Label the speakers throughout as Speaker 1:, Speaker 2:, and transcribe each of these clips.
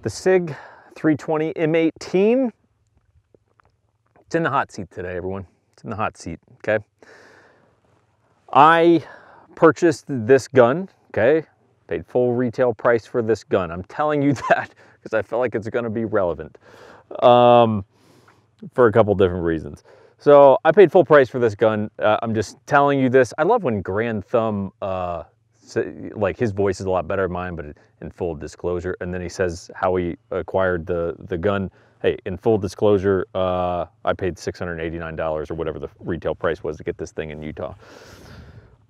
Speaker 1: The Sig 320 M18. It's in the hot seat today, everyone. It's in the hot seat, okay? I purchased this gun, okay? Paid full retail price for this gun. I'm telling you that because I feel like it's gonna be relevant for a couple different reasons. So I paid full price for this gun. I'm just telling you this. I love when Grand Thumb, like his voice is a lot better than mine, but in full disclosure, and then he says how he acquired the gun. Hey, in full disclosure, I paid $689 or whatever the retail price was to get this thing in Utah.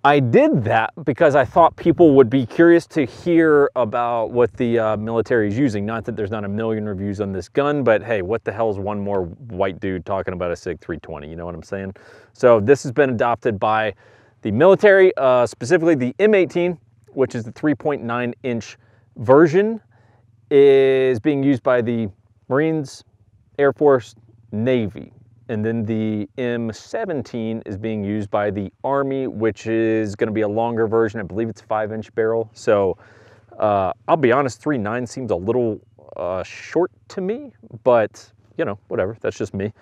Speaker 1: I did that because I thought people would be curious to hear about what the military is using. Not that there's not a million reviews on this gun, but hey, what the hell is one more white dude talking about a Sig 320? You know what I'm saying? So this has been adopted by the military, specifically the M18, which is the 3.9-inch version, is being used by the Marines, Air Force, Navy. And then the M17 is being used by the Army, which is going to be a longer version. I believe it's a 5-inch barrel. So I'll be honest, 3.9 seems a little short to me, but you know, whatever. That's just me.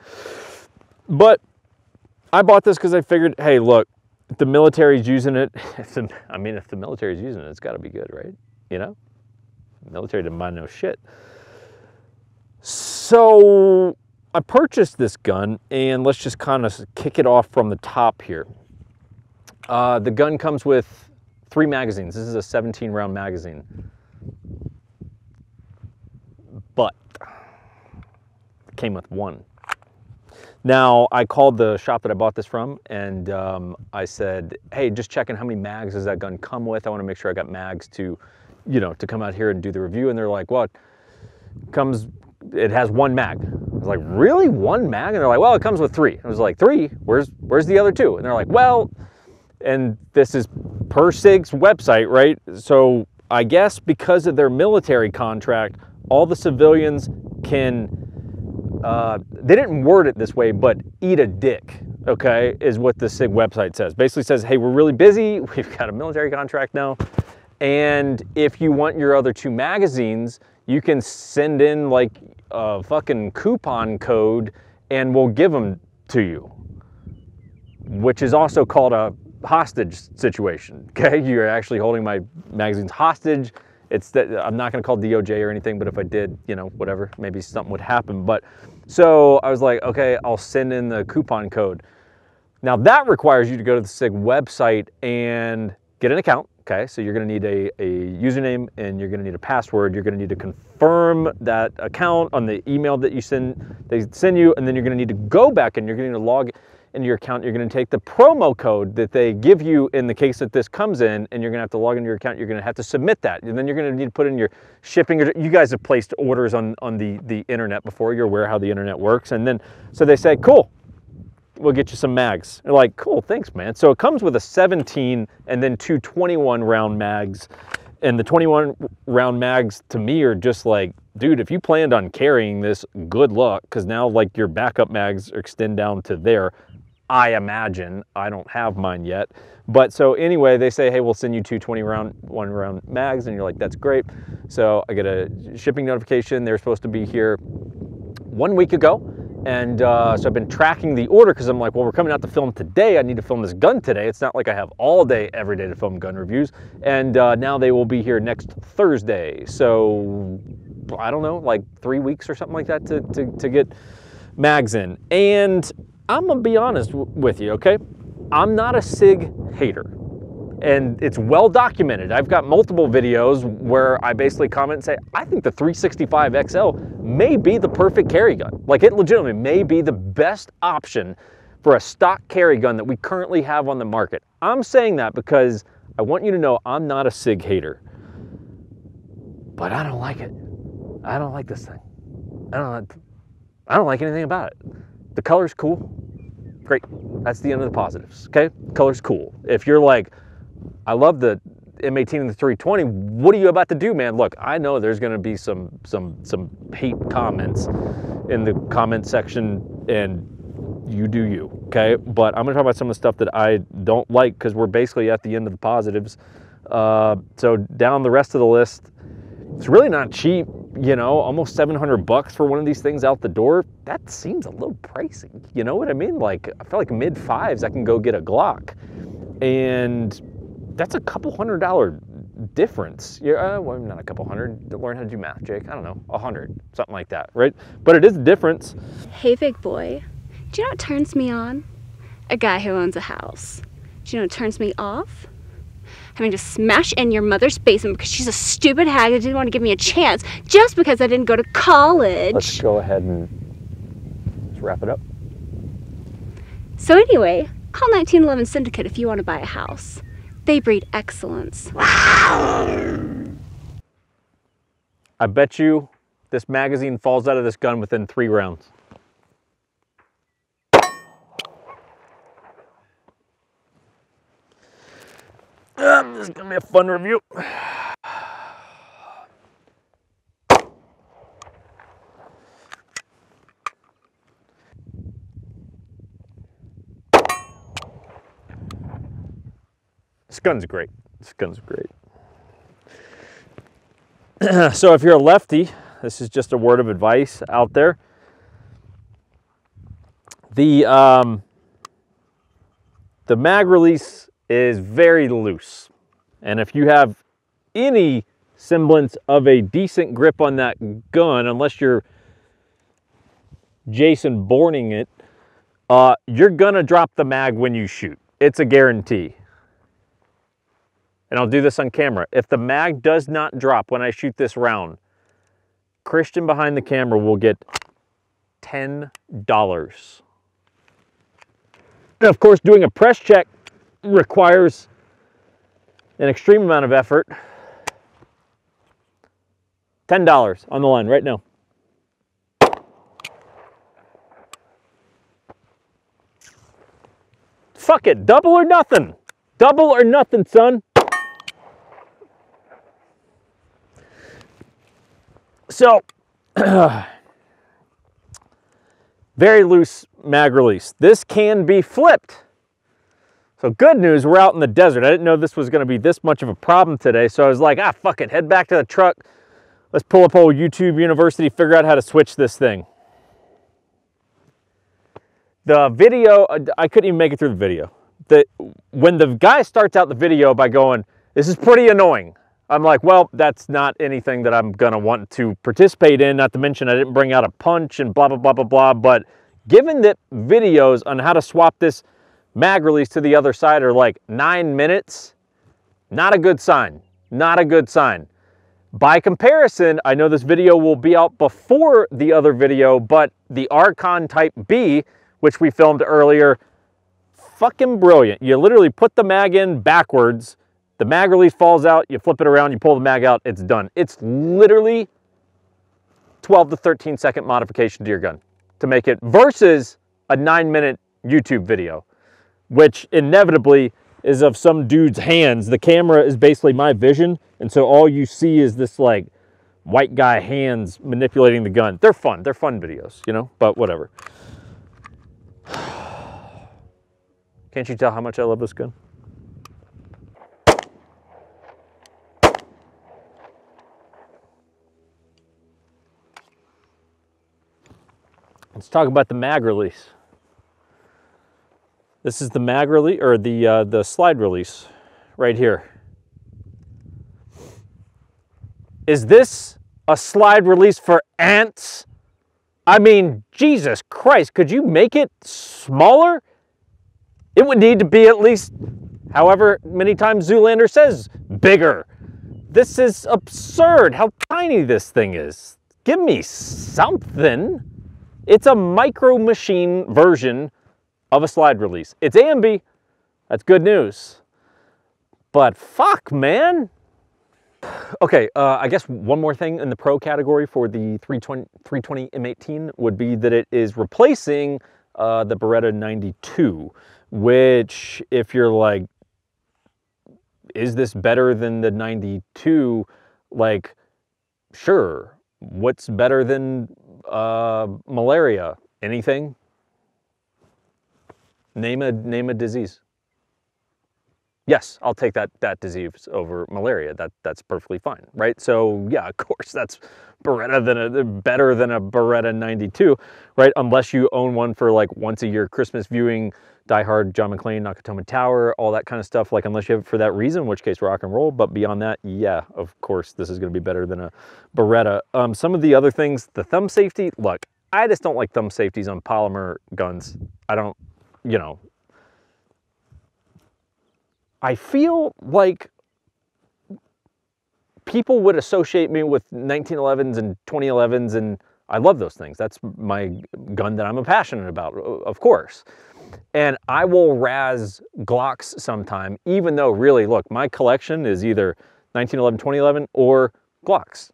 Speaker 1: But I bought this because I figured, hey, look, if the military's using it, if the military's using it, it's got to be good, right? You know, the military didn't mind no shit. So I purchased this gun, and let's just kind of kick it off from the top here. The gun comes with 3 magazines. This is a 17-round magazine. But it came with 1. Now, I called the shop that I bought this from, and I said, hey, just checking how many mags does that gun come with? I want to make sure I got mags to, you know, to come out here and do the review. And they're like, well, it has 1 mag. I was like, really? 1 mag? And they're like, well, it comes with 3. I was like, 3? Where's the other 2? And they're like, well, and this is per SIG's website, right? So I guess because of their military contract, all the civilians can, they didn't word it this way, but eat a dick, okay, is what the SIG website says. Basically says, hey, we're really busy. We've got a military contract now. And if you want your other 2 magazines, you can send in like a fucking coupon code and we'll give them to you, which is also called a hostage situation, okay? You're actually holding my magazines hostage. It's that I'm not gonna call DOJ or anything, but if I did, you know, whatever, maybe something would happen. But so I was like, okay, I'll send in the coupon code. Now that requires you to go to the SIG website and get an account. Okay, so you're gonna need a username and you're gonna need a password. You're gonna need to confirm that account on the email that they send you, and then you're gonna need to go back and you're gonna need to log into your account. You're gonna take the promo code that they give you in the case that this comes in, and you're gonna have to log into your account. You're gonna have to submit that, and then you're gonna need to put in your shipping. You guys have placed orders on the internet before. You're aware how the internet works, and then so they say, cool, we'll get you some mags. They're like, cool, thanks, man. So it comes with a 17 and then 2 21-round mags. And the 21-round mags to me are just like, dude, if you planned on carrying this, good luck, because now like your backup mags extend down to there. I imagine. I don't have mine yet. But so anyway, they say, hey, we'll send you 2 21-round mags, and you're like, that's great. So I get a shipping notification. They're supposed to be here 1 week ago. And so I've been tracking the order because I'm like, well, we're coming out to film today. I need to film this gun today. It's not like I have all day, every day to film gun reviews. And now they will be here next Thursday. So I don't know, like 3 weeks or something like that to get mags in. And I'm gonna be honest with you, okay? I'm not a SIG hater. And it's well documented. I've got multiple videos where I basically comment and say, I think the 365 XL may be the perfect carry gun. Like it legitimately may be the best option for a stock carry gun that we currently have on the market. I'm saying that because I want you to know I'm not a SIG hater. But I don't like it. I don't like this thing. I don't like anything about it. The color's cool. Great. That's the end of the positives, okay? Color's cool. If you're like, I love the M18 and the 320. What are you about to do, man? Look, I know there's going to be some hate comments in the comment section, and you do you, okay? But I'm going to talk about some of the stuff that I don't like because we're basically at the end of the positives. So down the rest of the list, it's really not cheap. you know, almost 700 bucks for one of these things out the door, that seems a little pricey. You know what I mean? Like, I feel like mid fives, I can go get a Glock. And that's a couple $100 difference. Yeah, well, not a couple hundred. Learn how to do math, Jake. I don't know, 100, something like that, right? But it is a difference.
Speaker 2: Hey, big boy. Do you know what turns me on? A guy who owns a house. Do you know what turns me off? Having to smash in your mother's basement because she's a stupid hag that didn't want to give me a chance just because I didn't go to college.
Speaker 1: Let's go ahead and just wrap it up.
Speaker 2: So anyway, call 1911 Syndicate if you want to buy a house. They breed excellence.
Speaker 1: I bet you this magazine falls out of this gun within 3 rounds. This is gonna be a fun review. This gun's great. This gun's great. So if you're a lefty, this is just a word of advice out there. The mag release is very loose. And if you have any semblance of a decent grip on that gun, unless you're Jason Bourning it, you're gonna drop the mag when you shoot. It's a guarantee. And I'll do this on camera. If the mag does not drop when I shoot this round, Christian behind the camera will get $10. And of course, doing a press check requires an extreme amount of effort. $10 on the line right now. Fuck it, double or nothing. Double or nothing, son. So, very loose mag release. This can be flipped. So good news, we're out in the desert. I didn't know this was gonna be this much of a problem today. So I was like, fuck it, head back to the truck. Let's pull up old YouTube University, figure out how to switch this thing. The video, I couldn't even make it through the video. When the guy starts out the video by going, this is pretty annoying. I'm like, well, that's not anything that I'm gonna want to participate in, not to mention I didn't bring out a punch and blah, blah, blah, blah, blah. But given that videos on how to swap this mag release to the other side are like 9 minutes, not a good sign, not a good sign. By comparison, I know this video will be out before the other video, but the Archon Type B, which we filmed earlier, fucking brilliant. You literally put the mag in backwards, the mag release falls out, you flip it around, you pull the mag out, it's done. It's literally 12 to 13 second modification to your gun to make it versus a 9-minute YouTube video, which inevitably is of some dude's hands. The camera is basically my vision, and so all you see is this like white guy hands manipulating the gun. They're fun videos, you know, but whatever. Can't you tell how much I love this gun? Let's talk about the mag release. This is the mag release, or the slide release right here. Is this a slide release for ants? I mean, Jesus Christ, could you make it smaller? It would need to be at least, however many times Zoolander says, bigger. This is absurd how tiny this thing is. Give me something. It's a micro machine version of a slide release. It's A and B. That's good news. But fuck, man. Okay, I guess one more thing in the pro category for the 320 M18 would be that it is replacing the Beretta 92, which if you're like, is this better than the 92? Like, sure. What's better than malaria? Anything? Name a disease. Yes, I'll take that disease over malaria. That's perfectly fine, right? So yeah, of course, that's better than a Beretta 92, right? Unless you own one for like once a year Christmas viewing, Die Hard, John McClane, Nakatomi Tower, all that kind of stuff. Like unless you have it for that reason, in which case rock and roll. But beyond that, yeah, of course, this is going to be better than a Beretta. Some of the other things, the thumb safety. Look, I just don't like thumb safeties on polymer guns. I don't, you know. I feel like people would associate me with 1911s and 2011s, and I love those things. That's my gun that I'm passionate about, of course. And I will razz Glocks sometime, even though really, look, my collection is either 1911, 2011 or Glocks,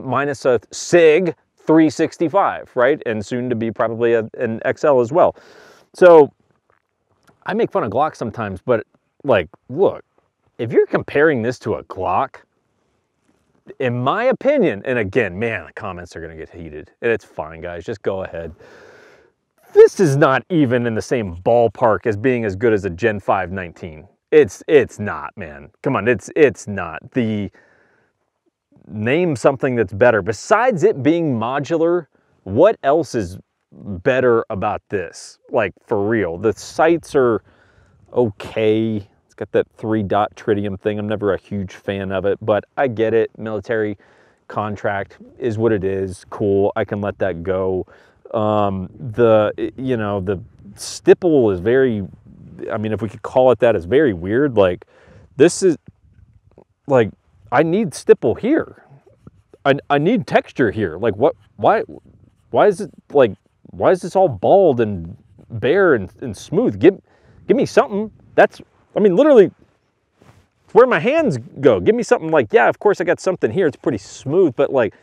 Speaker 1: minus a Sig 365, right? And soon to be probably an XL as well. So I make fun of Glocks sometimes, but like, look, if you're comparing this to a Glock, in my opinion, and again, man, the comments are gonna get heated, and it's fine, guys, just go ahead. This is not even in the same ballpark as being as good as a Gen 5 19. It's not, man. Come on, it's not. Name something that's better. Besides it being modular, what else is better about this? Like, for real. The sights are okay. It's got that 3-dot tritium thing. I'm never a huge fan of it, but I get it. Military contract is what it is. Cool. I can let that go. The stipple is very, I mean, if we could call it that, is very weird. Like, this is, like, I need stipple here. I need texture here. Like, why is it, like, why is this all bald and bare and smooth? Give me something. That's, I mean, literally, where my hands go. Give me something like, yeah, of course I got something here. It's pretty smooth, but like,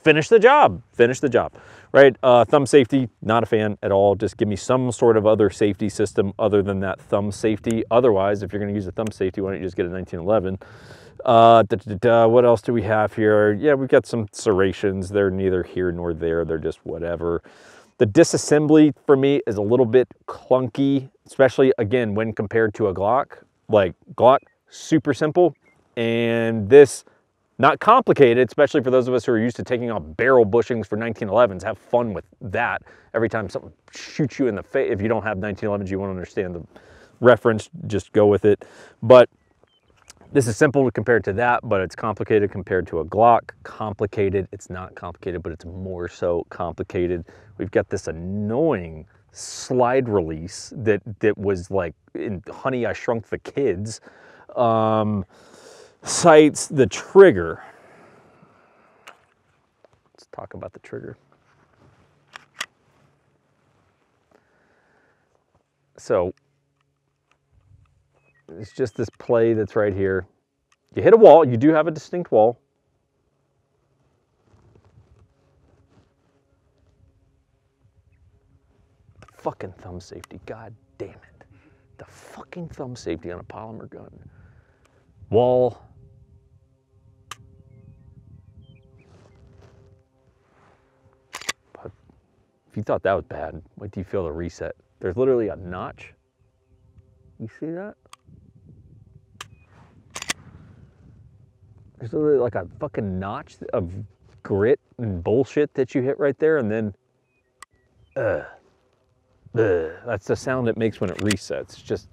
Speaker 1: finish the job, right? Thumb safety, not a fan at all. Just give me some sort of other safety system other than that thumb safety. Otherwise, if you're gonna use a thumb safety, why don't you just get a 1911? What else do we have here? Yeah, we've got some serrations. They're neither here nor there. They're just whatever. The disassembly for me is a little bit clunky, especially again, when compared to a Glock. Like Glock, super simple. And this, not complicated, especially for those of us who are used to taking off barrel bushings for 1911s. Have fun with that. Every time something shoots you in the face, if you don't have 1911s, you won't understand the reference, just go with it. But this is simple compared to that, but it's complicated compared to a Glock. Complicated, it's not complicated, but it's more so complicated. We've got this annoying slide release that was like in Honey, I Shrunk the Kids. Sights, the trigger. Let's talk about the trigger. So it's just this play that's right here. You hit a wall, you do have a distinct wall. The fucking thumb safety, god damn it. The fucking thumb safety on a polymer gun. Wall. But if you thought that was bad, wait till you feel the reset. There's literally a notch. You see that? There's literally like a fucking notch of grit and bullshit that you hit right there, and then, that's the sound it makes when it resets. It's just,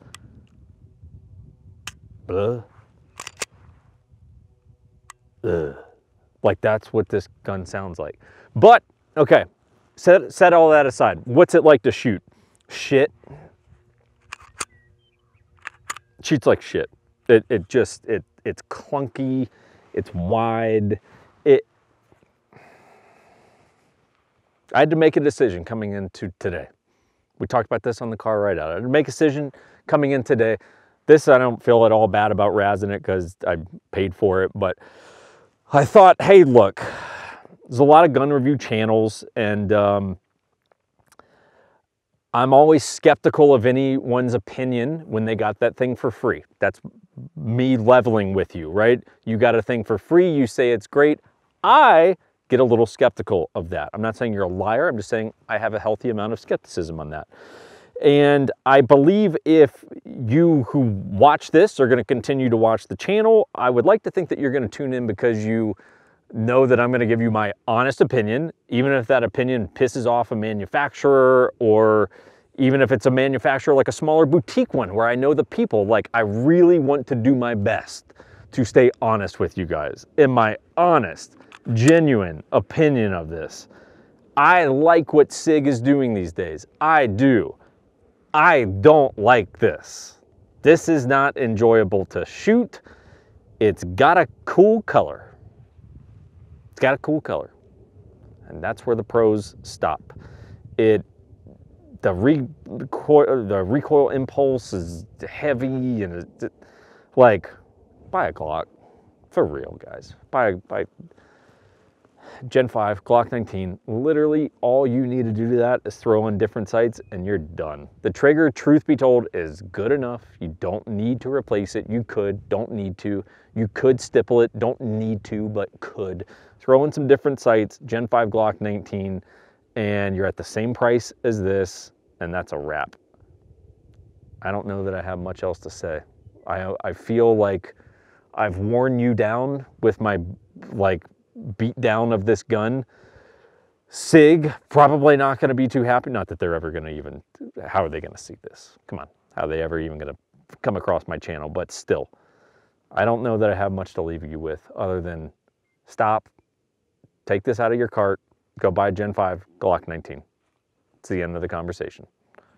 Speaker 1: like that's what this gun sounds like. But okay, set all that aside. What's it like to shoot? Shit. Shoots like shit. It's clunky. It's wide. I had to make a decision coming into today. We talked about this on the car ride out. I had to make a decision coming in today. This, I don't feel at all bad about razzing it because I paid for it, but I thought, hey, look, there's a lot of gun review channels, and I'm always skeptical of anyone's opinion when they got that thing for free. That's me leveling with you, right? You got a thing for free, you say it's great. I get a little skeptical of that. I'm not saying you're a liar, I'm just saying I have a healthy amount of skepticism on that. And I believe if you who watch this are going to continue to watch the channel, I would like to think that you're going to tune in because you know that I'm going to give you my honest opinion, even if that opinion pisses off a manufacturer, or even if it's a manufacturer like a smaller boutique one where I know the people. Like, I really want to do my best to stay honest with you guys in my honest, genuine opinion of this. I like what Sig is doing these days. I do. I don't like this. This is not enjoyable to shoot. It's got a cool color. It's got a cool color. And that's where the pros stop. The recoil impulse is heavy, and like, buy a Glock. For real, guys. Buy Gen 5, Glock 19, literally all you need to do to that is throw in different sights and you're done. The trigger, truth be told, is good enough. You don't need to replace it. You could, don't need to. You could stipple it, don't need to, but could. Throw in some different sights, Gen 5 Glock 19, and you're at the same price as this, and that's a wrap. I don't know that I have much else to say. I feel like I've worn you down with my, like, beat down of this gun. Sig, probably not going to be too happy. Not that they're ever going to even, how are they going to see this? Come on, how are they ever even going to come across my channel? But still, I don't know that I have much to leave you with other than stop, take this out of your cart, go buy Gen 5 Glock 19. It's the end of the conversation.